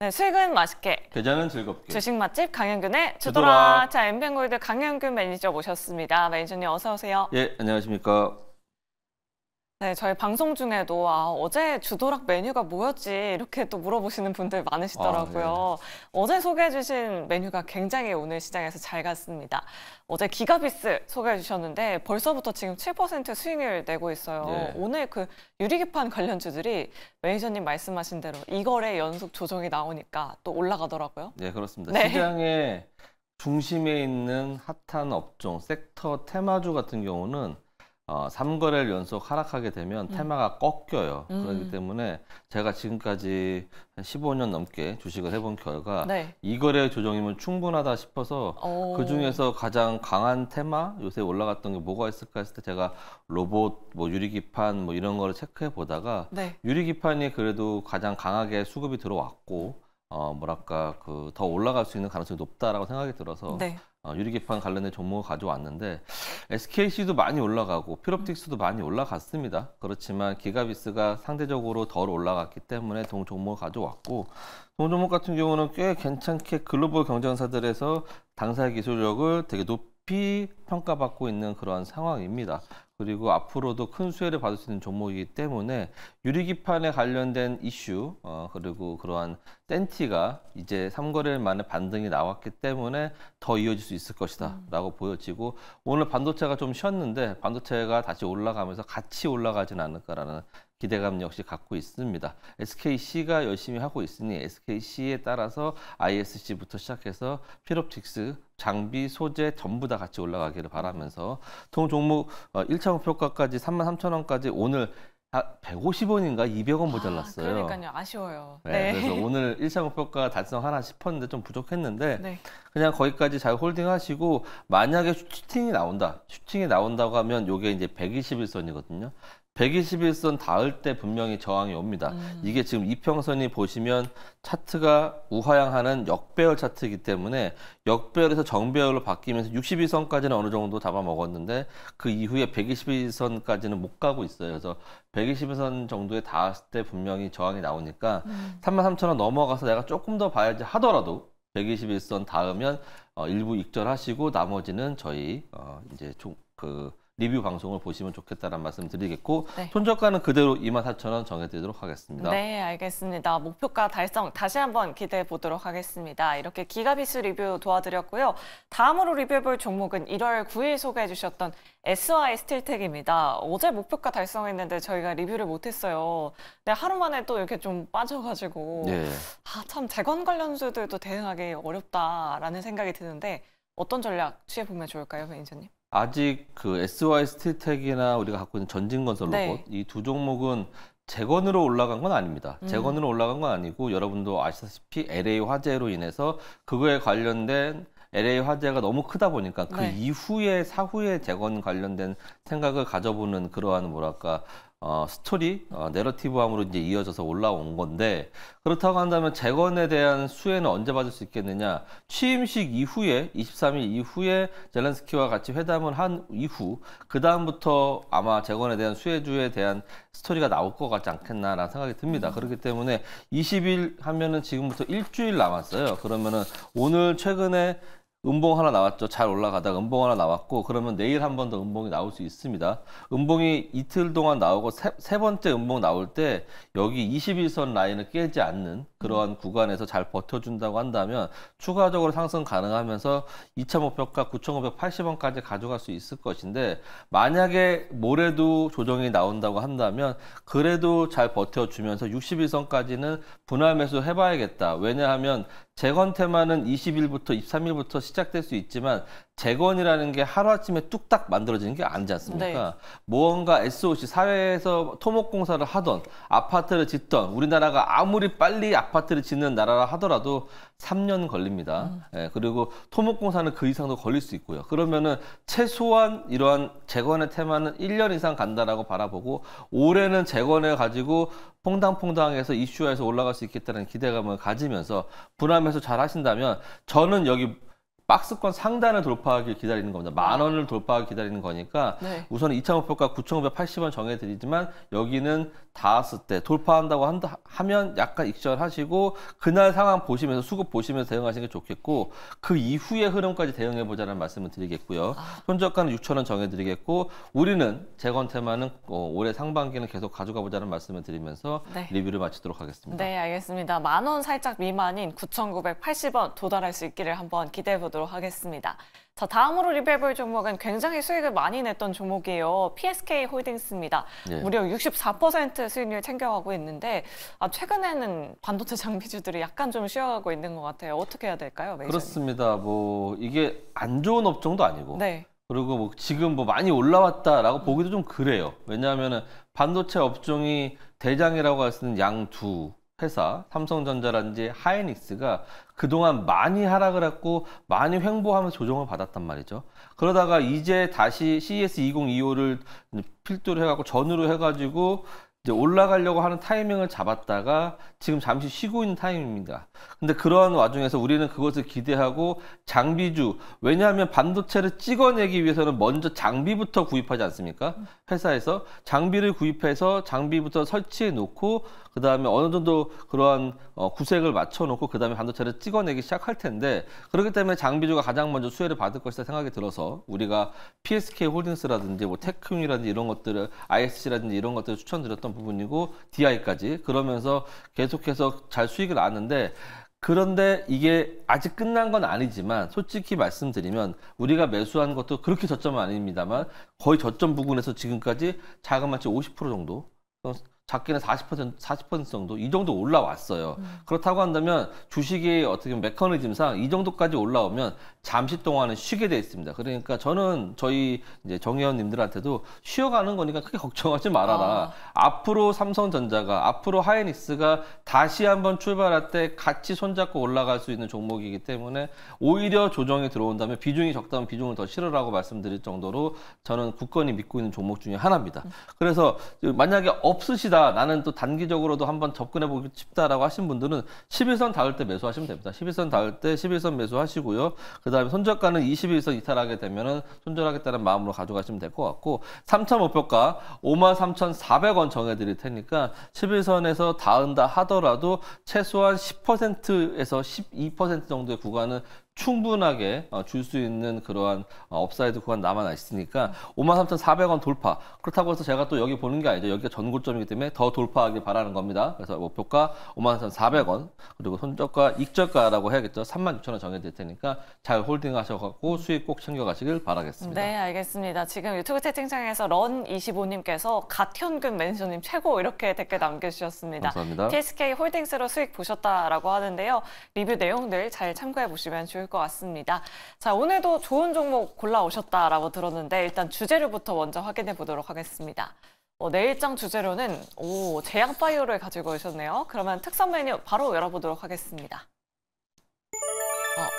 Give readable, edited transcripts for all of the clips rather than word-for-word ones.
네, 수익은 맛있게, 계좌는 즐겁게. 주식 맛집 강현균의 주도락. 주도락. 자, 엠뱅골드 강현균 매니저 모셨습니다. 매니저님 어서 오세요. 예, 안녕하십니까. 네, 저희 방송 중에도 어제 주도락 메뉴가 뭐였지 이렇게 또 물어보시는 분들 많으시더라고요. 어제 소개해 주신 메뉴가 굉장히 오늘 시장에서 잘 갔습니다. 어제 기가비스 소개해 주셨는데 벌써부터 지금 7% 수익을 내고 있어요. 네. 오늘 그 유리기판 관련주들이 매니저님 말씀하신 대로 이거래 연속 조정이 나오니까 또 올라가더라고요. 네, 그렇습니다. 네. 시장의 중심에 있는 핫한 업종, 섹터 테마주 같은 경우는 3거래를 연속 하락하게 되면 테마가 꺾여요. 그렇기 때문에 제가 지금까지 한 15년 넘게 주식을 해본 결과 네. 2거래 조정이면 충분하다 싶어서 그중에서 가장 강한 테마, 요새 올라갔던 게 뭐가 있을까 했을 때 제가 로봇, 뭐 유리기판 뭐 이런 거를 체크해 보다가 네. 유리기판이 그래도 가장 강하게 수급이 들어왔고 뭐랄까 더 올라갈 수 있는 가능성이 높다라고 생각이 들어서 네. 유리기판 관련된 종목을 가져왔는데 SKC도 많이 올라가고 필옵틱스도 많이 올라갔습니다. 그렇지만 기가비스가 상대적으로 덜 올라갔기 때문에 동 종목을 가져왔고 동 종목 같은 경우는 꽤 괜찮게 글로벌 경쟁사들에서 당사의 기술력을 되게 높이 평가받고 있는 그러한 상황입니다. 그리고 앞으로도 큰 수혜를 받을 수 있는 종목이기 때문에 유리기판에 관련된 이슈 그리고 그러한 센티가 이제 3거래일 만에 반등이 나왔기 때문에 더 이어질 수 있을 것이다 라고 보여지고 오늘 반도체가 좀 쉬었는데 반도체가 다시 올라가면서 같이 올라가진 않을까라는 기대감 역시 갖고 있습니다. SKC가 열심히 하고 있으니 SKC에 따라서 ISC부터 시작해서 필옵틱스, 장비, 소재 전부 다 같이 올라가기를 바라면서 동 종목 1차 목표가까지 33,000원까지 오늘 150원인가 200원 모자랐어요. 그러니까요. 아쉬워요. 네, 그래서 오늘 1차 목표가 달성하나 싶었는데 좀 부족했는데 네. 그냥 거기까지 잘 홀딩하시고 만약에 슈팅이 나온다고 하면 이게 이제 121선이거든요. 121선 닿을 때 분명히 저항이 옵니다. 이게 지금 이평선이 보시면 차트가 우하향하는 역배열 차트이기 때문에 역배열에서 정배열로 바뀌면서 62선까지는 어느 정도 잡아먹었는데 그 이후에 121선까지는 못 가고 있어요. 그래서 121선 정도에 닿았을 때 분명히 저항이 나오니까 33,000원 넘어가서 내가 조금 더 봐야지 하더라도 121선 닿으면 일부 익절하시고 나머지는 저희 이제 리뷰 방송을 보시면 좋겠다는 말씀 드리겠고 네. 손저가는 그대로 24,000원 정해드리도록 하겠습니다. 네, 알겠습니다. 목표가 달성 다시 한번 기대해 보도록 하겠습니다. 이렇게 기가비스 리뷰 도와드렸고요. 다음으로 리뷰해볼 종목은 1월 9일 소개해 주셨던 SY 스틸텍입니다. 어제 목표가 달성했는데 저희가 리뷰를 못했어요. 근데 하루 만에 또 이렇게 좀 빠져가지고 네. 참 재건 관련주들도 대응하기 어렵다라는 생각이 드는데 어떤 전략 취해보면 좋을까요, 매니저님? 아직 그 SY 스틸텍이나 우리가 갖고 있는 전진건설 로봇 네. 이 두 종목은 재건으로 올라간 건 아닙니다. 재건으로 올라간 건 아니고 여러분도 아시다시피 LA 화재로 인해서 그거에 관련된 LA 화재가 너무 크다 보니까 그 네. 이후에 사후에 재건 관련된 생각을 가져보는 그러한 뭐랄까 스토리, 내러티브함으로 이제 이어져서 올라온 건데 그렇다고 한다면 재건에 대한 수혜는 언제 받을 수 있겠느냐? 취임식 이후에 23일 이후에 젤렌스키와 같이 회담을 한 이후 그 다음부터 아마 재건에 대한 수혜주에 대한 스토리가 나올 것 같지 않겠나라는 생각이 듭니다. 그렇기 때문에 20일 하면은 지금부터 일주일 남았어요. 그러면은 오늘 최근에 음봉 하나 나왔죠. 잘 올라가다가 음봉 하나 나왔고 그러면 내일 한 번 더 음봉이 나올 수 있습니다. 음봉이 이틀 동안 나오고 세 번째 음봉 나올 때 여기 21선 라인을 깨지 않는 그러한 구간에서 잘 버텨준다고 한다면 추가적으로 상승 가능하면서 2차 목표가 9,580원까지 가져갈 수 있을 것인데 만약에 모레도 조정이 나온다고 한다면 그래도 잘 버텨주면서 61선까지는 분할 매수 해봐야겠다. 왜냐하면 재건 테마는 20일부터 23일부터 시작될 수 있지만 재건이라는 게 하루아침에 뚝딱 만들어지는 게 아니지 않습니까? 네. 무언가 SOC, 사회에서 토목공사를 하던 아파트를 짓던 우리나라가 아무리 빨리 아파트를 짓는 나라라 하더라도 3년 걸립니다. 예, 그리고 토목공사는 그 이상도 걸릴 수 있고요. 그러면은 최소한 이러한 재건의 테마는 1년 이상 간다라고 바라보고 올해는 재건을 가지고 퐁당퐁당해서 이슈화해서 올라갈 수 있겠다는 기대감을 가지면서 분할매수 잘 하신다면 저는 여기 박스권 상단을 돌파하길 기다리는 겁니다. 10,000원을 돌파하기 기다리는 거니까 네. 우선 2차 목표가 9,580원 정해드리지만 여기는 닿았을 때 돌파한다고 하면 약간 익절하시고 그날 상황 보시면서 수급 보시면서 대응하시는 게 좋겠고 그 이후의 흐름까지 대응해보자는 말씀을 드리겠고요. 손저가는 6,000원 정해드리겠고 우리는 재건 테마는 올해 상반기는 계속 가져가 보자는 말씀을 드리면서 네. 리뷰를 마치도록 하겠습니다. 네, 알겠습니다. 10,000원 살짝 미만인 9,980원 도달할 수 있기를 한번 기대해 보도록 하겠습니다. 자, 다음으로 리뷰해볼 종목은 굉장히 수익을 많이 냈던 종목이에요. PSK 홀딩스입니다. 예. 무려 64% 수익률 챙겨가고 있는데 최근에는 반도체 장비주들이 약간 좀 쉬어가고 있는 것 같아요. 어떻게 해야 될까요, 매니저님? 그렇습니다. 뭐 이게 안 좋은 업종도 아니고 네. 그리고 뭐 지금 뭐 많이 올라왔다라고 보기도 좀 그래요. 왜냐하면은 반도체 업종이 대장이라고 할 수 있는 양 두 회사, 삼성전자라든지 하이닉스가 그동안 많이 하락을 했고 많이 횡보하면서 조정을 받았단 말이죠. 그러다가 이제 다시 CES 2025를 필두로 해갖고 전후로 해가지고 이제 올라가려고 하는 타이밍을 잡았다가 지금 잠시 쉬고 있는 타이밍입니다. 근데 그러한 와중에서 우리는 그것을 기대하고 장비주, 왜냐하면 반도체를 찍어내기 위해서는 먼저 장비부터 구입하지 않습니까? 회사에서 장비를 구입해서 장비부터 설치해 놓고 그 다음에 어느 정도 그러한 구색을 맞춰 놓고 그 다음에 반도체를 찍어내기 시작할 텐데 그렇기 때문에 장비주가 가장 먼저 수혜를 받을 것이다 생각이 들어서 우리가 PSK 홀딩스라든지 뭐 테크윤이라든지 이런 것들을 ISC라든지 이런 것들을 추천드렸던 부분이고 DI까지 그러면서 계속해서 잘 수익을 낳았는데 그런데 이게 아직 끝난 건 아니지만 솔직히 말씀드리면 우리가 매수한 것도 그렇게 저점은 아닙니다만 거의 저점 부근에서 지금까지 자그마치 50% 정도 작게는 40% 정도 이 정도 올라왔어요. 그렇다고 한다면 주식의 어떻게 보면 메커니즘상 이 정도까지 올라오면 잠시 동안은 쉬게 돼 있습니다. 그러니까 저는 저희 이제 정의원님들한테도 쉬어가는 거니까 크게 걱정하지 말아라. 앞으로 삼성전자가 앞으로 하이닉스가 다시 한번 출발할 때 같이 손잡고 올라갈 수 있는 종목이기 때문에 오히려 조정이 들어온다면 비중이 적다면 비중을 더 실으라고 말씀드릴 정도로 저는 굳건히 믿고 있는 종목 중에 하나입니다. 그래서 만약에 없으시다 나는 또 단기적으로도 한번 접근해보고 싶다라고 하신 분들은 11선 닿을 때 매수하시면 됩니다. 11선 닿을 때 11선 매수하시고요. 그 다음에 손절가는 21선 이탈하게 되면은 손절하겠다는 마음으로 가져가시면 될 것 같고 3차 목표가 53,400원 정해드릴 테니까 11선에서 닿은다 하더라도 최소한 10%에서 12% 정도의 구간은 충분하게 줄 수 있는 그러한 업사이드 구간 남아 있으니까 53,400원 돌파. 그렇다고 해서 제가 또 여기 보는 게 아니죠. 여기가 전고점이기 때문에 더 돌파하길 바라는 겁니다. 그래서 목표가 53,400원 그리고 손저가 익저가라고 해야겠죠. 36,000원 정해드릴 테니까 잘 홀딩하셔갖고 수익 꼭 챙겨가시길 바라겠습니다. 네, 알겠습니다. 지금 유튜브 채팅창에서 런25님께서 갓현금 매니저님 최고 이렇게 댓글 남겨주셨습니다. 감사합니다. PSK 홀딩스로 수익 보셨다라고 하는데요. 리뷰 내용들 잘 참고해 보시면 좋을 것 같습니다. 자, 오늘도 좋은 종목 골라오셨다라고 들었는데 일단 주재료부터 먼저 확인해 보도록 하겠습니다. 내일장 주재료는 제약바이오를 가지고 오셨네요. 그러면 특선 메뉴 바로 열어보도록 하겠습니다.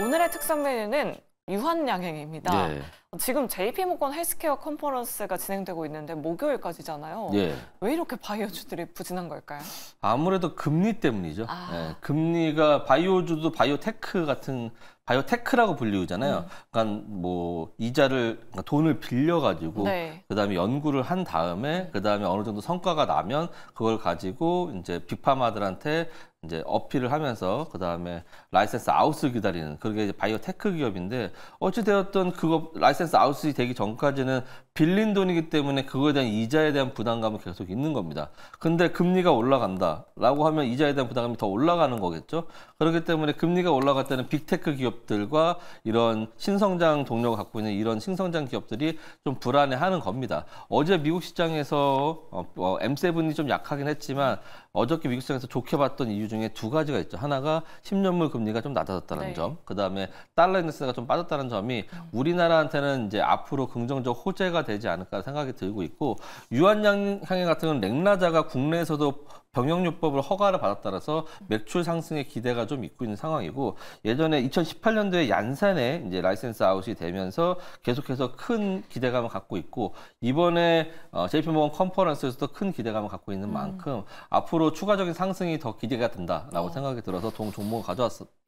오늘의 특선 메뉴는 유한양행입니다. 예. 지금 JP모건 헬스케어 컨퍼런스가 진행되고 있는데 목요일까지잖아요. 예. 왜 이렇게 바이오주들이 부진한 걸까요? 아무래도 금리 때문이죠. 예, 금리가 바이오주도 바이오테크 같은 바이오테크라고 불리우잖아요. 그러니까 뭐 이자를 그러니까 돈을 빌려가지고 네. 그다음에 연구를 한 다음에 그다음에 어느 정도 성과가 나면 그걸 가지고 이제 빅파마들한테 이제 어필을 하면서 그다음에 라이센스 아웃을 기다리는 그게 이제 바이오테크 기업인데 어찌 되었든 그거 라이센스 아웃이 되기 전까지는 빌린 돈이기 때문에 그거에 대한 이자에 대한 부담감은 계속 있는 겁니다. 근데 금리가 올라간다라고 하면 이자에 대한 부담감이 더 올라가는 거겠죠. 그렇기 때문에 금리가 올라갈 때는 빅테크 기업들과 이런 신성장 동력을 갖고 있는 이런 신성장 기업들이 좀 불안해하는 겁니다. 어제 미국 시장에서 M7이 좀 약하긴 했지만 어저께 미국 시장에서 좋게 봤던 이유 중에 두 가지가 있죠. 하나가 10년물 금리가 좀 낮아졌다는 네. 점, 그 다음에 달러 인덱스가 좀 빠졌다는 점이 우리나라한테는 이제 앞으로 긍정적 호재가 되지 않을까 생각이 들고 있고 유한양행 같은 경우는 랭라자가 국내에서도 병역요법을 허가를 받았다라서 매출 상승의 기대가 좀 있고 있는 상황이고 예전에 2018년도에 얀산에 이제 라이센스 아웃이 되면서 계속해서 큰 기대감을 갖고 있고 이번에 JP모건 컨퍼런스에서도 큰 기대감을 갖고 있는 만큼 앞으로 추가적인 상승이 더 기대가 된다라고 생각이 들어서 동 종목을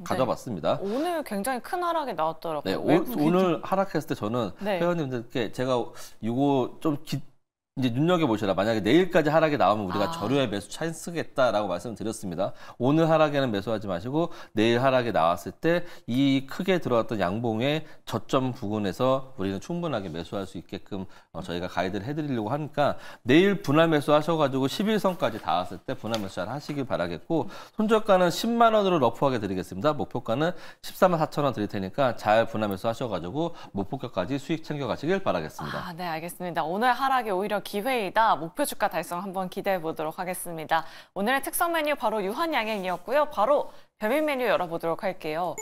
가져봤습니다. 오늘 굉장히 큰 하락이 나왔더라고요. 네, 오늘 하락했을 때 저는 회원님들께 제가 이거 좀 이제 눈여겨보시라. 만약에 내일까지 하락이 나오면 우리가 저렴의 매수 찬스겠다라고 말씀을 드렸습니다. 오늘 하락에는 매수하지 마시고 내일 하락이 나왔을 때 이 크게 들어왔던 양봉의 저점 부근에서 우리는 충분하게 매수할 수 있게끔 저희가 가이드를 해드리려고 하니까 내일 분할 매수 하셔가지고 11선까지 닿았을 때 분할 매수 잘 하시길 바라겠고 손절가는 10만 원으로 러프하게 드리겠습니다. 목표가는 14만 4천 원 드릴 테니까 잘 분할 매수 하셔가지고 목표가까지 수익 챙겨가시길 바라겠습니다. 네, 알겠습니다. 오늘 하락이 오히려 기회이다. 목표 주가 달성 한번 기대해 보도록 하겠습니다. 오늘의 특선 메뉴 바로 유한양행이었고요. 바로 별미 메뉴 열어보도록 할게요.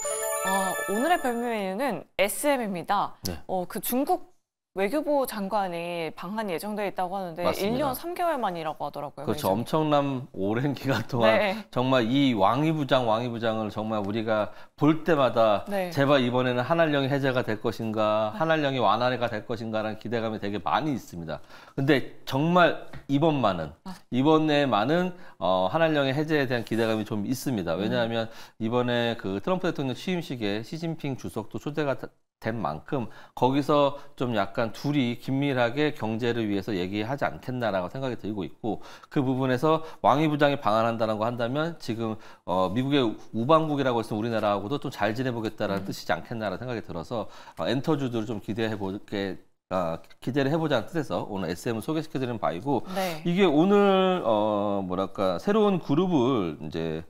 오늘의 별미 메뉴는 SM입니다. 네. 그 중국 외교부 장관이 방한이 예정되어 있다고 하는데 맞습니다. 1년 3개월 만이라고 하더라고요. 그렇죠. 회장님. 엄청난 오랜 기간 동안 정말 이 왕이부장을 정말 우리가 볼 때마다 제발 이번에는 한한령이 해제가 될 것인가, 한한령이 완화가 될 것인가라는 기대감이 되게 많이 있습니다. 근데 정말 이번에만은 한한령의 해제에 대한 기대감이 좀 있습니다. 왜냐하면 이번에 그 트럼프 대통령 취임식에 시진핑 주석도 초대가 된 만큼 거기서 좀 약간 둘이 긴밀하게 경제를 위해서 얘기하지 않겠나라고 생각이 들고 있고 그 부분에서 왕이부장이 방한한다는 거 한다면 지금 미국의 우방국이라고 했으면 우리나라하고도 좀 잘 지내보겠다라는 뜻이지 않겠나라는 생각이 들어서 엔터주들을 좀 기대를 해보자는 뜻에서 오늘 SM을 소개시켜드리는 바이고 이게 오늘 새로운 그룹을 이제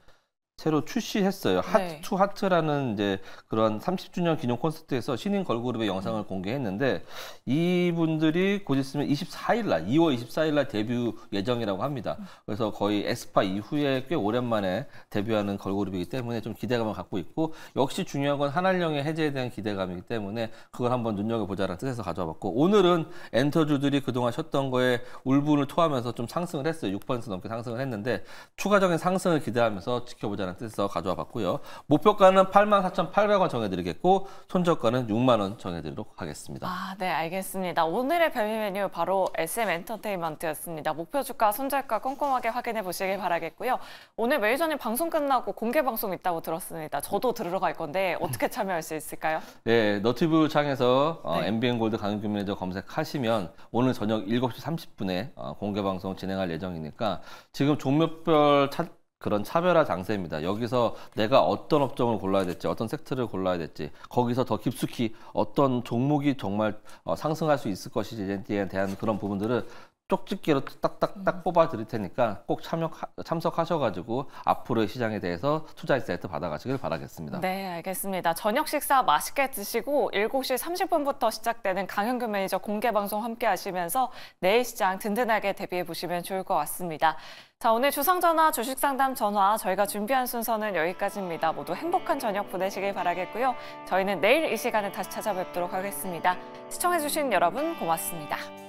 새로 출시했어요. 하트 투 하트라는 이제 그런 30주년 기념 콘서트에서 신인 걸그룹의 영상을 공개했는데 이분들이 곧 있으면 2월 24일 날 데뷔 예정이라고 합니다. 그래서 거의 에스파 이후에 꽤 오랜만에 데뷔하는 걸그룹이기 때문에 좀 기대감을 갖고 있고 역시 중요한 건 한한령의 해제에 대한 기대감이기 때문에 그걸 한번 눈여겨보자는 뜻에서 가져와봤고 오늘은 엔터주들이 그동안 쉬었던 거에 울분을 토하면서 좀 상승을 했어요. 6% 넘게 상승을 했는데 추가적인 상승을 기대하면서 지켜보자는 뜻에서 가져와 봤고요. 목표가는 84,800원 정해드리겠고 손절가는 6만 원 정해드리도록 하겠습니다. 네, 알겠습니다. 오늘의 별미 메뉴 바로 SM 엔터테인먼트였습니다. 목표 주가, 손절가 꼼꼼하게 확인해 보시길 바라겠고요. 오늘 매일 전에 방송 끝나고 공개 방송 있다고 들었습니다. 저도 들으러 갈 건데 어떻게 참여할 수 있을까요? 네, 너튜브 창에서 MBN골드 강윤규 매니저 검색하시면 오늘 저녁 7시 30분에 공개 방송 진행할 예정이니까 지금 종목별 그런 차별화 장세입니다. 여기서 내가 어떤 업종을 골라야 될지, 어떤 섹터를 골라야 될지, 거기서 더 깊숙이 어떤 종목이 정말 상승할 수 있을 것인지에 대한 그런 부분들을 쪽집게로 딱딱딱 뽑아 드릴 테니까 꼭 참석하셔가지고 앞으로의 시장에 대해서 투자 인사이트 받아가시길 바라겠습니다. 네, 알겠습니다. 저녁 식사 맛있게 드시고 7시 30분부터 시작되는 강현규 매니저 공개 방송 함께 하시면서 내일 시장 든든하게 대비해 보시면 좋을 것 같습니다. 자, 오늘 주상전화, 주식상담 전화 저희가 준비한 순서는 여기까지입니다. 모두 행복한 저녁 보내시길 바라겠고요. 저희는 내일 이 시간에 다시 찾아뵙도록 하겠습니다. 시청해주신 여러분 고맙습니다.